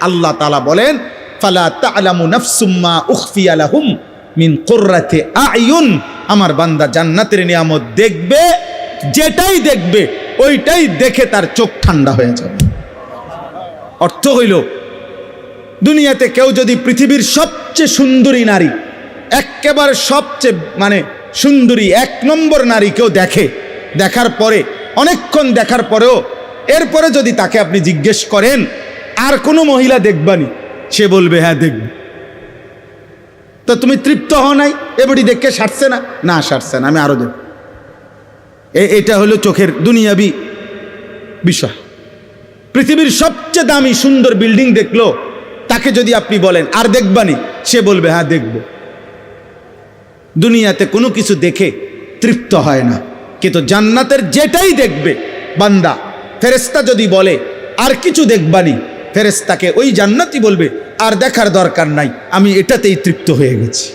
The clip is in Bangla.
আল্লাহ তাআলা বলেন ফালা তা'লামু নাফসুম মা উখফিয়া লাহুম মিন কুররাতি আ'য়ুন। আমার বান্দা জান্নাতের নিয়ামত দেখবে, যেটাই দেখবে ওইটাই দেখে তার চোখ ঠান্ডা হয়ে যাবে। অর্থ হইল দুনিয়াতে কেউ যদি পৃথিবীর সবচেয়ে সুন্দরী নারী, একেবারে সবচেয়ে সুন্দরী এক নম্বর নারী কেউ দেখে, দেখার পরে অনেকক্ষণ দেখার পরেও এরপরে যদি তাকে আপনি জিজ্ঞেস করেন আর কোনো মহিলা দেখবানি, সে বলবে হ্যাঁ দেখব। তো তুমি তৃপ্ত হও নাই? এবারই দেখে সারছে না? না সারছে না, আমি আরো দেখব। এটা হলো চোখের দুনিয়াবি বিষয়। পৃথিবীর সবচেয়ে দামি সুন্দর বিল্ডিং দেখলো, তাকে যদি আপনি বলেন আর দেখবানি, সে বলবে হ্যাঁ দেখব। দুনিয়াতে কোনো কিছু দেখে তৃপ্ত হয় না, কিন্তু জান্নাতের যেটাই দেখবে বান্দা, ফেরেশতা যদি বলে আর কিছু দেখবানি, ফেরেশতাকে ওই জান্নাতই বলবে আর দেখার দরকার নাই, আমি এটাতেই তৃপ্ত হয়ে গেছি।